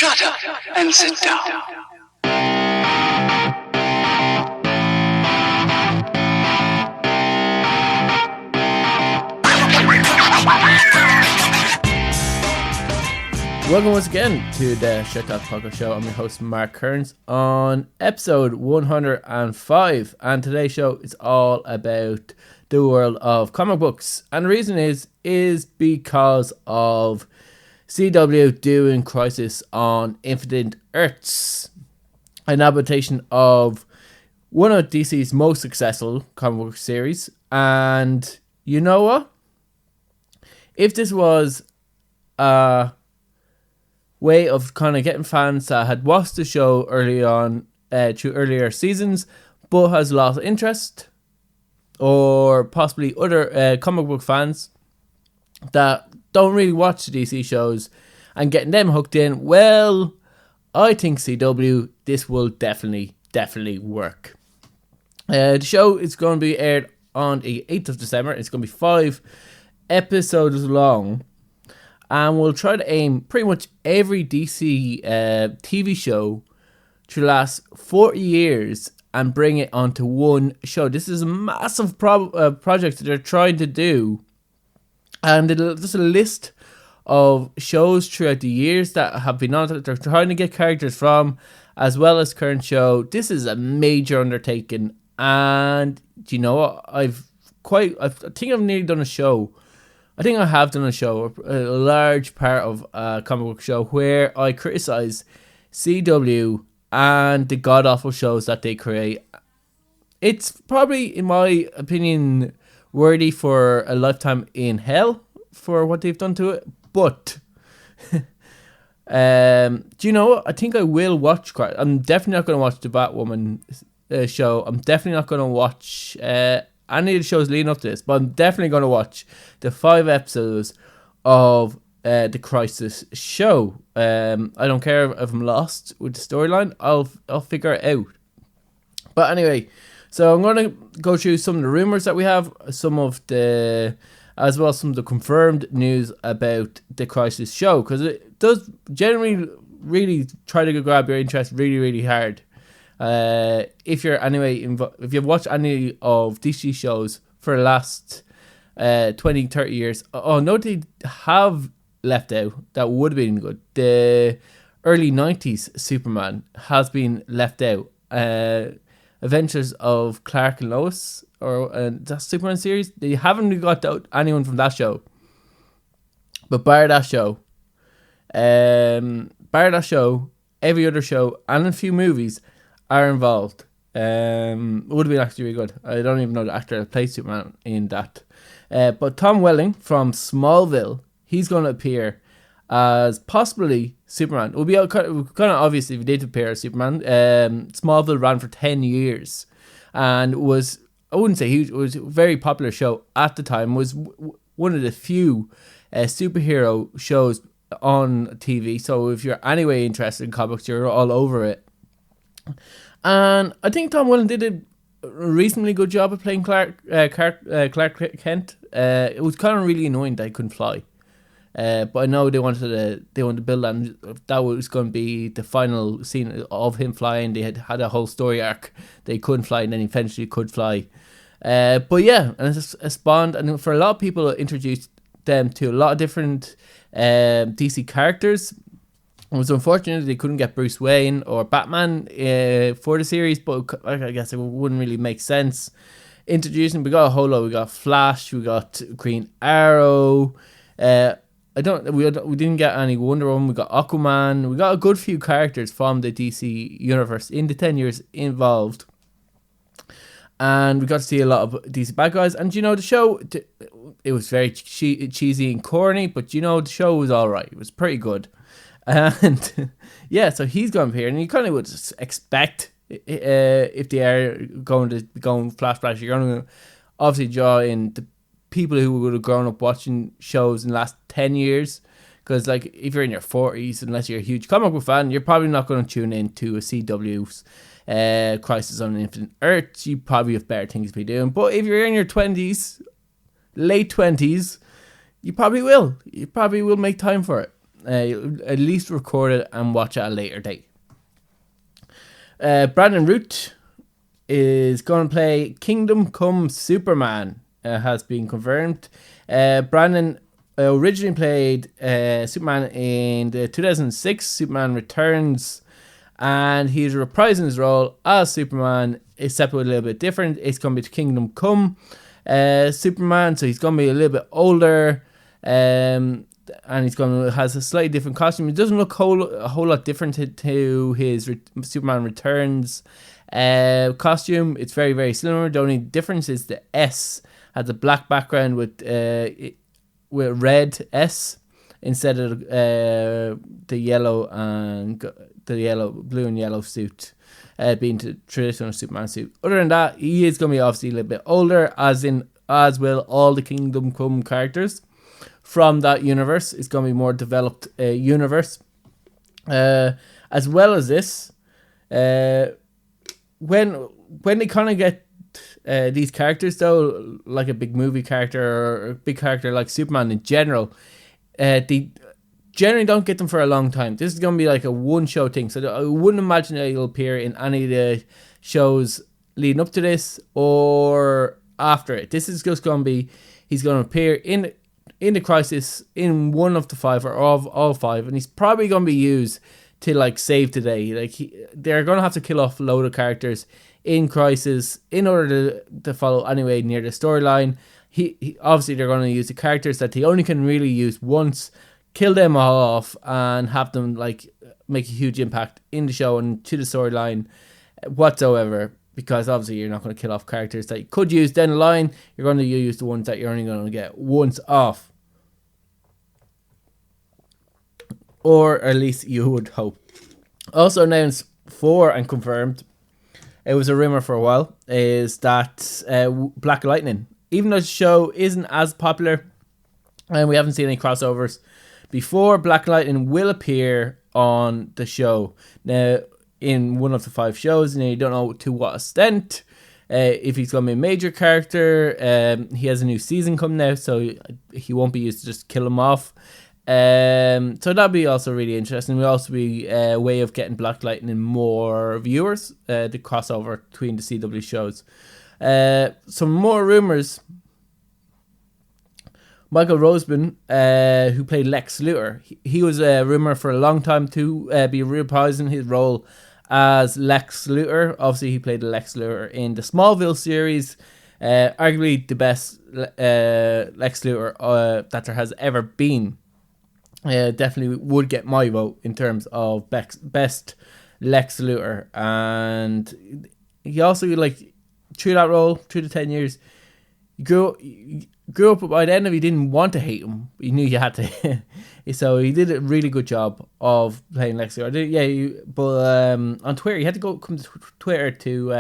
Shut up and sit down. Welcome once again to the Shite Podcast Show. I'm your host Mark Kearns on episode 105, and today's show is all about the world of comic books, and the reason is because of CW doing Crisis on Infinite Earths, an adaptation of one of DC's most successful comic book series. And you know what? If this was a way of kind of getting fans that had watched the show early on through earlier seasons but has lost interest, or possibly other comic book fans that don't really watch the DC shows and getting them hooked in, well, I think CW, this will definitely work. The show is going to be aired on the 8th of December. It's going to be 5 episodes long, and we'll try to aim pretty much every DC TV show to last 40 years and bring it onto one show. This is a massive project that they're trying to do. And there's a list of shows throughout the years that have been on that they're trying to get characters from, as well as current show. This is a major undertaking. And do you know what? I think I've nearly done a show. I think I have done a show, a large part of a comic book show, where I criticise CW and the god-awful shows that they create. It's probably, in my opinion, worthy for a lifetime in hell for what they've done to it. But, do you know what? I think I will watch Crisis. I'm definitely not going to watch the Batwoman show. I'm definitely not going to watch any of the shows leading up to this, but I'm definitely going to watch the 5 episodes of the Crisis show. I don't care if I'm lost with the storyline. I'll figure it out. But anyway, so I'm going to go through some of the rumors that we have, as well as some of the confirmed news about the Crisis show, because it does generally really try to grab your interest really hard. If you've watched any of DC shows for the last 20-30 years, they have left out that would have been good. The early 90s Superman has been left out. Adventures of Clark and Lois, or that Superman series, they haven't really got anyone from that show. But bar that show, every other show and a few movies are involved. It would have been actually really good. I don't even know the actor that plays Superman in that. But Tom Welling from Smallville, he's going to appear as possibly Superman. It would be kind of obvious if he did appear as Superman. Smallville ran for 10 years and was, I wouldn't say huge, it was a very popular show at the time. Was one of the few superhero shows on TV. So if you're anyway interested in comics, you're all over it. And I think Tom Welling did a reasonably good job of playing Clark Kent. It was kind of really annoying that he couldn't fly. But I know they wanted to build that, and that was going to be the final scene of him flying. They had a whole story arc. They couldn't fly, and then eventually could fly. But yeah, and it's spawned, and for a lot of people, it introduced them to a lot of different DC characters. It was unfortunate they couldn't get Bruce Wayne or Batman for the series, but I guess it wouldn't really make sense. Introducing, we got a whole lot. We got Flash, we got Green Arrow. We didn't get any Wonder Woman. We got Aquaman. We got a good few characters from the DC universe in the 10 years involved, and we got to see a lot of DC bad guys. And the show, it was very cheesy and corny, but the show was all right. It was pretty good. And yeah, so he's going to appear, and you kind of would expect if they are going flashback, you're going to obviously draw in the people who would have grown up watching shows in the last 10 years. Because if you're in your 40s, unless you're a huge comic book fan, you're probably not going to tune in to a CW's Crisis on Infinite Earths. You probably have better things to be doing. But if you're in your 20s, late 20s, you probably will. You probably will make time for it. at least record it and watch it at a later date. Brandon Root is going to play Kingdom Come Superman. Has been confirmed. Brandon originally played Superman in the 2006 Superman Returns, and he's reprising his role as Superman, except with a little bit different. It's going to be the Kingdom Come Superman, so he's going to be a little bit older, and he's going to has a slightly different costume. It doesn't look a whole lot different to his Superman Returns costume. It's very, very similar. The only difference is the S has a black background with red S instead of the yellow and blue and yellow suit being the traditional Superman suit. Other than that, he is going to be obviously a little bit older, as will all the Kingdom Come characters from that universe. It's going to be more developed universe. As well as this, when they kind of get these characters, though, like a big movie character or a big character like Superman in general, they generally don't get them for a long time. This is going to be like a one-show thing, so I wouldn't imagine that he'll appear in any of the shows leading up to this or after it. This is just going to be, he's going to appear in the Crisis in one of the five or of all five, and he's probably going to be used to like save the day. Like they're going to have to kill off a load of characters in Crisis in order to follow anyway near the storyline. He obviously they're going to use the characters that they only can really use once, kill them all off, and have them like make a huge impact in the show and to the storyline whatsoever. Because obviously you're not going to kill off characters that you could use down the line. You're going to use the ones that you're only going to get once off, or at least you would hope. Also announced for and confirmed, it was a rumor for a while, is that Black Lightning, even though the show isn't as popular and we haven't seen any crossovers before, Black Lightning will appear on the show. Now, in one of the 5 shows, and you don't know to what extent, if he's going to be a major character. He has a new season coming out, so he won't be used to just kill him off. So that'll be also really interesting. Will also be a way of getting Black Lightning more viewers, the crossover between the CW shows. Some more rumors. Michael Roseman, who played Lex Luthor, he was a rumor for a long time to be reprising his role as Lex Luthor. Obviously, he played Lex Luthor in the Smallville series, arguably the best Lex Luthor that there has ever been. Definitely would get my vote in terms of best Lex Luthor. And he also, like, through that role, through the 10 years, you grew up, by the end of it, you didn't want to hate him. You knew you had to. So he did a really good job of playing Lex Luthor. But on Twitter, you had to come to Twitter to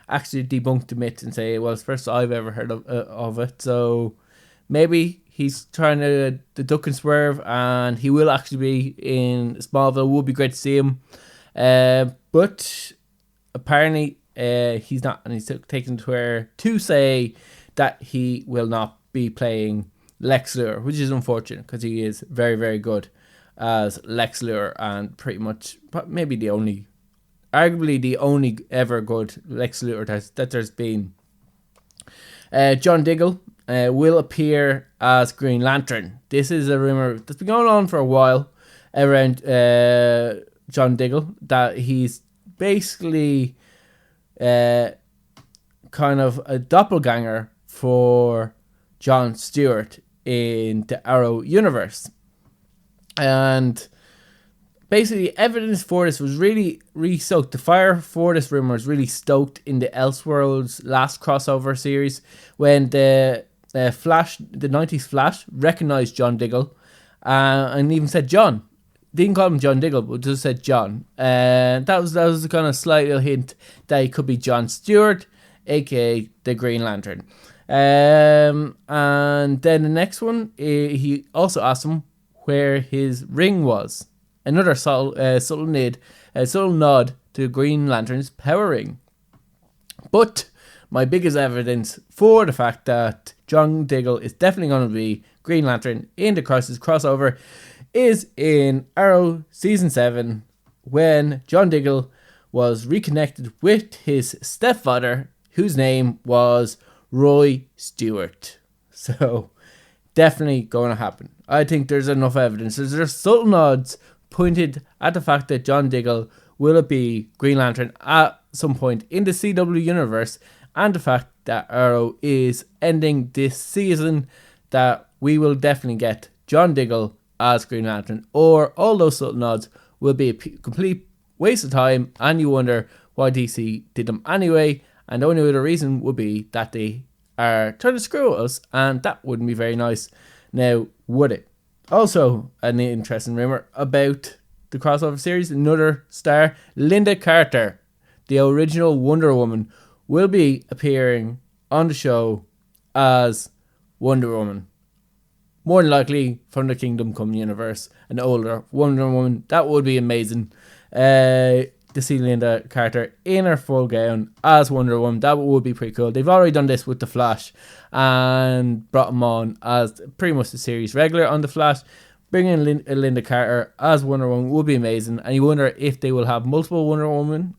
actually debunk the myth and say, well, it's the first I've ever heard of it. So maybe he's trying to duck and swerve, and he will actually be in Smallville. It would be great to see him. But apparently he's not, and he's taken to Twitter to say that he will not be playing Lex Luthor, which is unfortunate because he is very, very good as Lex Luthor, and pretty much maybe arguably the only ever good Lex Luthor that there's been. John Diggle will appear as Green Lantern. This is a rumor that's been going on for a while around John Diggle, that he's basically kind of a doppelganger for John Stewart in the Arrow universe. And basically evidence for this was really stoked. The fire for this rumor was really stoked in the Elseworlds last crossover series, when the Flash, the 90s Flash, recognized John Diggle and even said John. Didn't call him John Diggle, but just said John. And that was a kind of slight little hint that he could be John Stewart, aka the Green Lantern. And then the next one, he also asked him where his ring was. Another subtle nod to Green Lantern's power ring. But my biggest evidence for the fact that John Diggle is definitely going to be Green Lantern in the Crisis crossover is in Arrow Season 7 when John Diggle was reconnected with his stepfather, whose name was Roy Stewart. So, definitely going to happen. I think there's enough evidence. There's subtle nods pointed at the fact that John Diggle will be Green Lantern at some point in the CW universe, and the fact that Arrow is ending this season, that we will definitely get John Diggle as Green Lantern, or all those subtle nods will be a complete waste of time, and you wonder why DC did them anyway, and the only other reason would be that they are trying to screw us, and that wouldn't be very nice. Now, would it? Also, an interesting rumour about the crossover series, another star, Linda Carter, the original Wonder Woman, will be appearing on the show as Wonder Woman. More than likely from the Kingdom Come universe, an older Wonder Woman. That would be amazing. To see Linda Carter in her full gown as Wonder Woman, that would be pretty cool. They've already done this with The Flash and brought him on as pretty much the series regular on The Flash. Bringing Linda Carter as Wonder Woman would be amazing, and you wonder if they will have multiple Wonder Woman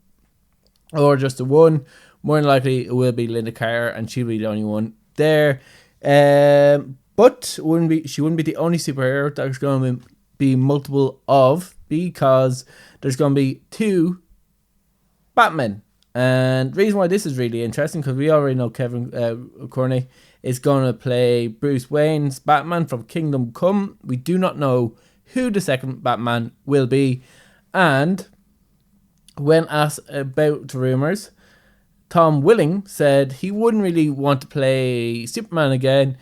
or just the one. More than likely it will be Linda Carter, and she'll be the only one there. But she wouldn't be the only superhero that there's going to be multiple of, because there's going to be 2 Batmen. And the reason why this is really interesting, because we already know Kevin Corney is going to play Bruce Wayne's Batman from Kingdom Come. We do not know who the second Batman will be. And when asked about the rumours, Tom Welling said he wouldn't really want to play Superman again.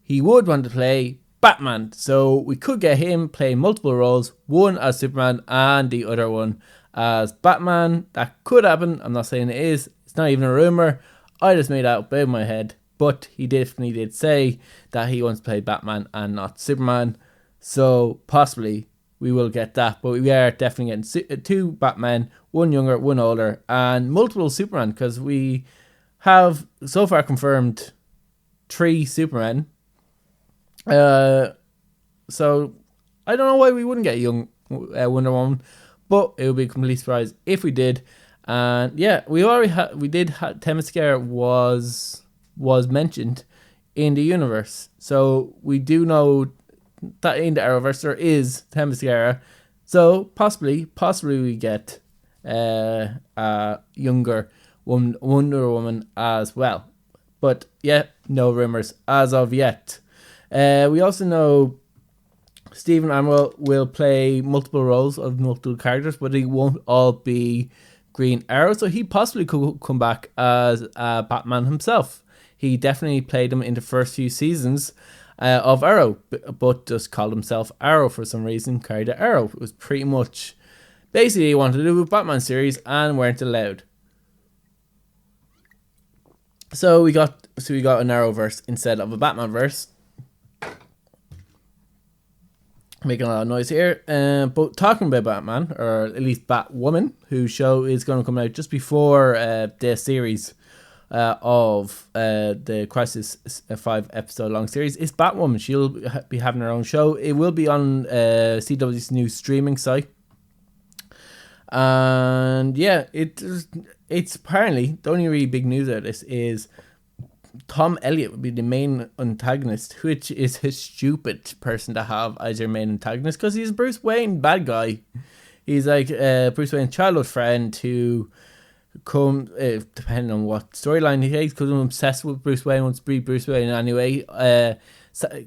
He would want to play Batman. So we could get him playing multiple roles, one as Superman and the other one as Batman. That could happen. I'm not saying it is. It's not even a rumour. I just made that up out of my head. But he definitely did say that he wants to play Batman and not Superman. So possibly we will get that. But we are definitely getting 2 Batmen, one younger, one older, and multiple Superman, because we have so far confirmed 3 Supermen. So I don't know why we wouldn't get a young Wonder Woman, but it would be a complete surprise if we did. And yeah, we did have Themyscira was mentioned in the universe, so we do know that in the Arrowverse there is Themyscira. So possibly we get a younger Wonder Woman as well. But yeah, no rumors as of yet. We also know Stephen Amell will play multiple roles of multiple characters, but he won't all be Green Arrow, so he possibly could come back as Batman himself. He definitely played him in the first few seasons of Arrow, but just called himself Arrow for some reason, carried the Arrow. It was pretty much basically he wanted to do a Batman series and weren't allowed. So we got an Arrowverse instead of a Batman verse. Making a lot of noise here. But talking about Batman, or at least Batwoman, whose show is going to come out just before the series of the Crisis 5 episode long series, is Batwoman. She'll be having her own show. It will be on CW's new streaming site. And yeah, it's apparently, the only really big news out of this is Tom Elliott would be the main antagonist, which is a stupid person to have as your main antagonist, because he's Bruce Wayne bad guy. He's like Bruce Wayne's childhood friend who depending on what storyline he takes, because I'm obsessed with Bruce Wayne, wants to be Bruce Wayne anyway,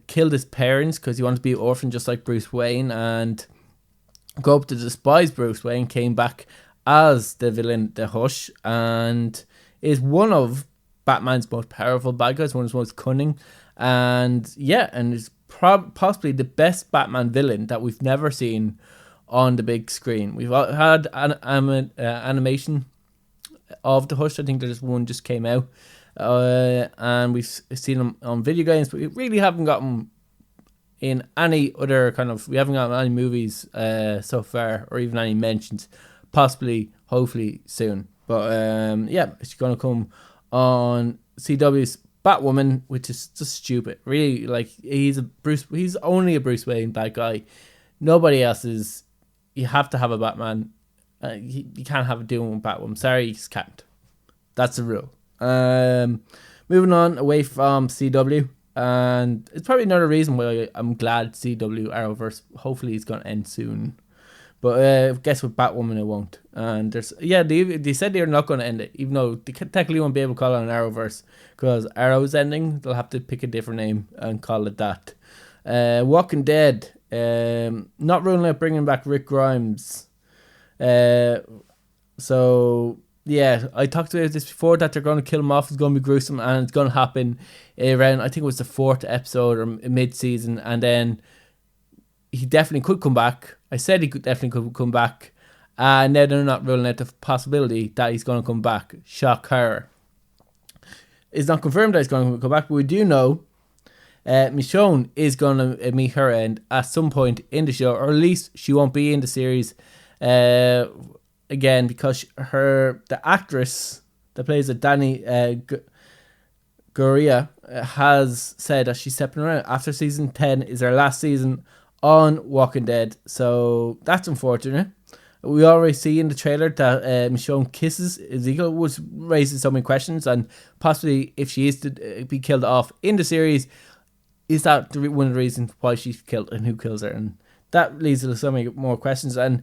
killed his parents because he wanted to be an orphan just like Bruce Wayne, and go up to despise Bruce Wayne, came back as the villain, the Hush, and is one of Batman's most powerful bad guys, one of his most cunning, and yeah, and is possibly the best Batman villain that we've never seen on the big screen. We've had an animation of the Hush. I think there's one just came out, and we've seen him on video games, but we really haven't got him in any other we haven't got any movies so far, or even any mentions. Possibly, hopefully soon, but yeah, it's going to come on CW's Batwoman, which is just stupid. Really, like, he's only a Bruce Wayne bad guy. Nobody else is. You have to have a Batman. You can't have a Doom with Batwoman. Sorry, you just can't. That's the rule. Moving on away from CW, and it's probably another reason why I'm glad CW Arrowverse hopefully is going to end soon. But guess with Batwoman it won't. And they said they're not going to end it, even though they technically won't be able to call it an Arrowverse because Arrow's ending. They'll have to pick a different name and call it that. Walking Dead, not ruling out bringing back Rick Grimes. So yeah, I talked about this before that they're going to kill him off. It's going to be gruesome, and it's going to happen around, I think it was the 4th episode or mid-season, and then he definitely could come back. I said he definitely could come back, and now they're not ruling out the possibility that he's going to come back. Shocker. It's not confirmed that he's going to come back, but we do know Michonne is going to meet her end at some point in the show, or at least she won't be in the series again, because the actress that plays Danny Gurria has said that she's stepping around after season 10 is her last season on Walking Dead. So that's unfortunate. We already see in the trailer that Michonne kisses Ezekiel, which raises so many questions, and possibly if she is to be killed off in the series, is that one of the reasons why she's killed and who kills her? And that leads to so many more questions. And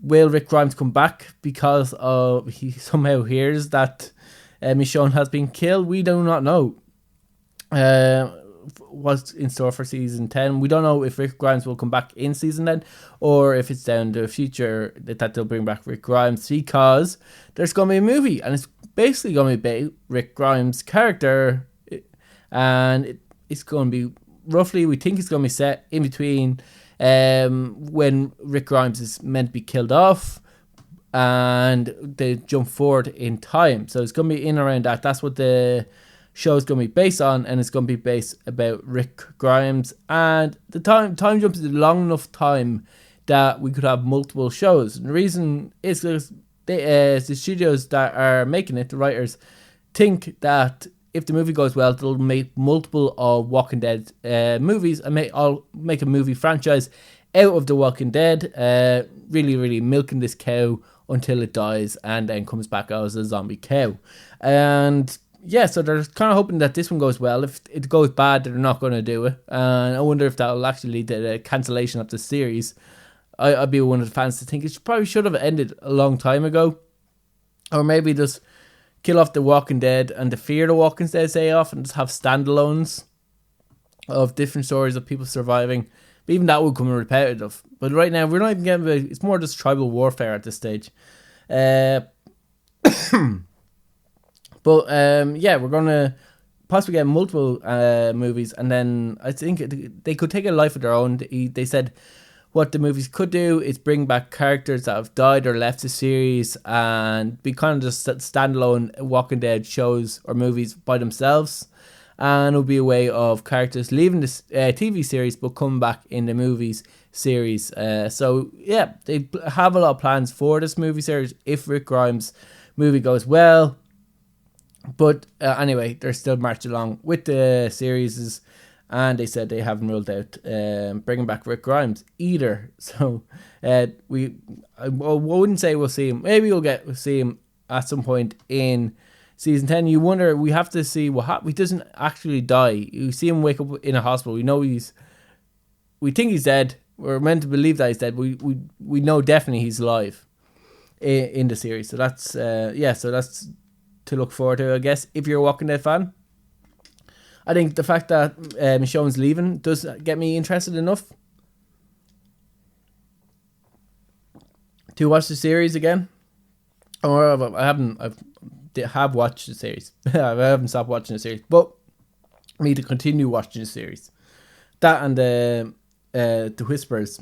will Rick Grimes come back because he somehow hears that Michonne has been killed? We do not know what's in store for season 10. We don't know if Rick Grimes will come back in season 10 or if it's down the future that they'll bring back Rick Grimes, because there's going to be a movie and it's basically going to be about Rick Grimes' character, and it's going to be roughly, we think it's going to be set in between when Rick Grimes is meant to be killed off and they jump forward in time. So it's going to be in around that. That's what the show is going to be based on, and it's going to be based about Rick Grimes. And the time jump is a long enough time that we could have multiple shows. And the reason is because the studios that are making it, the writers, think that if the movie goes well, they'll make multiple of Walking Dead movies and make a movie franchise out of The Walking Dead, really, really milking this cow until it dies and then comes back out as a zombie cow. And yeah, so they're kind of hoping that this one goes well. If it goes bad, they're not going to do it. And I wonder if that will actually lead to the cancellation of the series. I'd be one of the fans to think it probably should have ended a long time ago. Or maybe just kill off The Walking Dead and the Fear the Walking Dead stay off and just have standalones of different stories of people surviving. But even that would come repetitive. But right now, we're not even getting it's more just tribal warfare at this stage. But yeah, we're going to possibly get multiple movies, and then I think they could take a life of their own. They said what the movies could do is bring back characters that have died or left the series and be kind of just standalone Walking Dead shows or movies by themselves. And it'll be a way of characters leaving this TV series but coming back in the movies series. So yeah, they have a lot of plans for this movie series if Rick Grimes' movie goes well. But anyway, they're still marching along with the series, and they said they haven't ruled out bringing back Rick Grimes either. So I wouldn't say we'll see him. Maybe we'll see him at some point in season 10. You wonder, we have to see what happens. He doesn't actually die. You see him wake up in a hospital. We think he's dead. We're meant to believe that he's dead. We know definitely he's alive in the series. So that's so that's to look forward to, I guess, if you're a Walking Dead fan. I think the fact that Michonne's leaving does get me interested enough to watch the series again. Or I have watched the series. I haven't stopped watching the series, but I need to continue watching the series. That and the Whispers.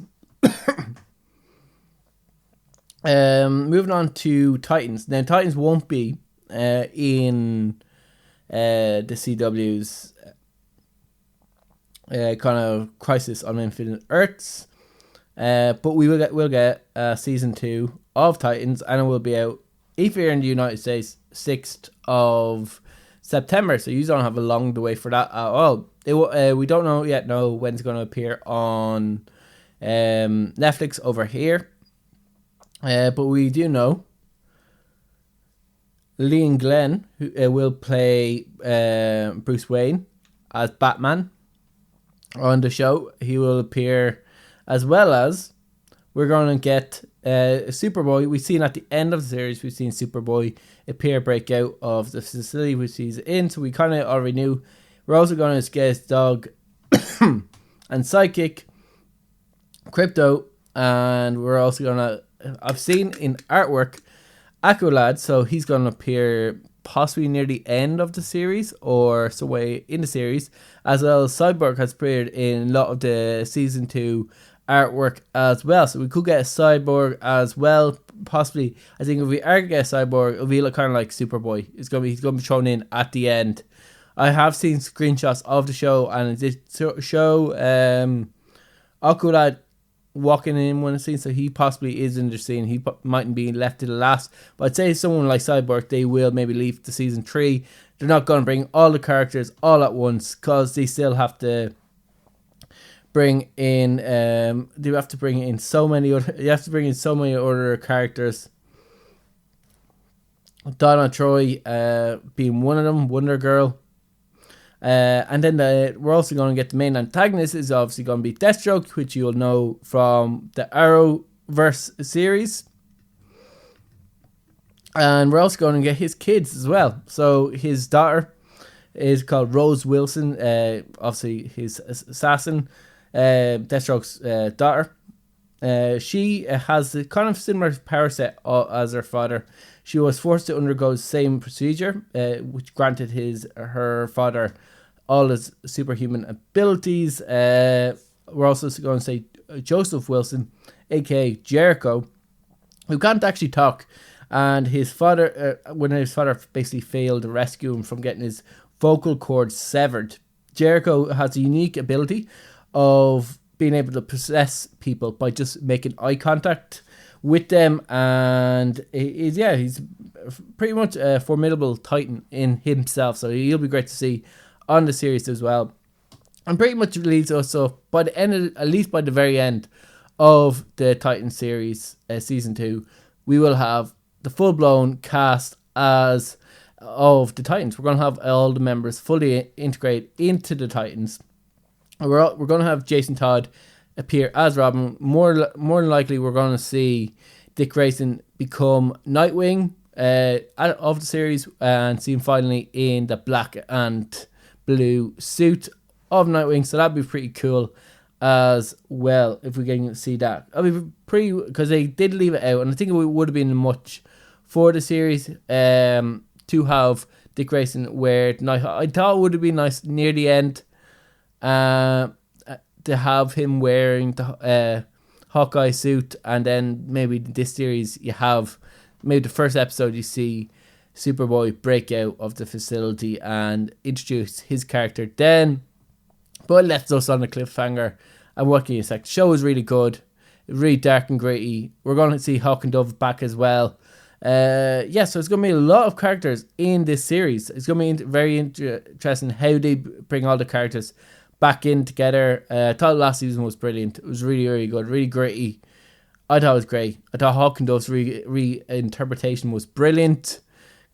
Moving on to Titans. Now, Titans won't be in the CW's kind of Crisis on Infinite Earths, but we'll get season 2 of Titans, and it will be out if you're in the United States 6th of September. So you don't have a long to wait for that at all. We don't know when it's going to appear on Netflix over here. But we do know Liam Glenn who will play Bruce Wayne as Batman on the show. He will appear, as well as we're going to get Superboy. We've seen at the end of the series, we've seen Superboy appear, break out of the facility which he's in, so we kind of already knew. We're also going to get his dog and psychic Crypto, and we're also going to, I've seen in artwork, Aqualad, so he's going to appear possibly near the end of the series or somewhere in the series, as well as Cyborg has appeared in a lot of the season 2 artwork as well, so we could get a Cyborg as well, possibly. I think if we are to get a Cyborg, it'll be kind of like Superboy. He's going to be thrown in at the end. I have seen screenshots of the show, and it did show Aqualad walking in one scene, so he possibly is in the scene. He mightn't be left to the last, but I'd say someone like Cyborg, they will maybe leave to season 3. They're not going to bring all the characters all at once, because they still have to bring in you have to bring in so many other characters. Donna Troy being one of them, Wonder Girl. And then we're also going to get the main antagonist is obviously going to be Deathstroke, which you'll know from the Arrowverse series. And we're also going to get his kids as well. So his daughter is called Rose Wilson, obviously his assassin, Deathstroke's daughter. She has a kind of similar power set as her father. She was forced to undergo the same procedure, which granted her father all his superhuman abilities. We're also going to say Joseph Wilson, aka Jericho, who can't actually talk, and his father, when his father basically failed to rescue him from getting his vocal cords severed, Jericho has a unique ability of being able to possess people by just making eye contact with them, and he's pretty much a formidable titan in himself, so he'll be great to see on the series as well. And pretty much leads us up by the end, at least by the very end of the Titan series, season 2, we will have the full-blown cast of the Titans. We're going to have all the members fully integrated into the Titans. We're going to have Jason Todd appear as Robin. More than likely, we're going to see Dick Grayson become Nightwing of the series, and see him finally in the black and blue suit of Nightwing. So that'd be pretty cool as well if we can see that. I mean, because they did leave it out, and I think it would have been much for the series to have Dick Grayson wear night. I thought it would have been nice near the end to have him wearing the Hawkeye suit, and then maybe this series you have maybe the first episode you see Superboy break out of the facility and introduce his character then. But it left us on a cliffhanger, and what can you say? The show is really good, really dark and gritty. We're going to see Hawk and Dove back as well. So it's going to be a lot of characters in this series. It's going to be very interesting how they bring all the characters back in together. I thought last season was brilliant. It was really, really good, really gritty. I thought it was great. I thought Hawk and Dove's reinterpretation was brilliant.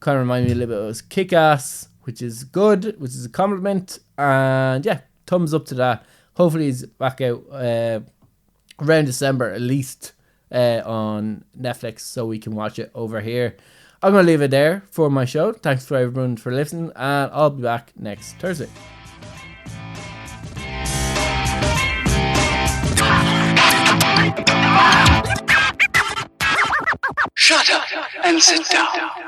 Kind of reminded me a little bit of Kick-Ass, which is good, which is a compliment. And yeah, thumbs up to that. Hopefully he's back out around December at least on Netflix, so we can watch it over here. I'm going to leave it there for my show. Thanks for everyone for listening, and I'll be back next Thursday. Shut up and sit down.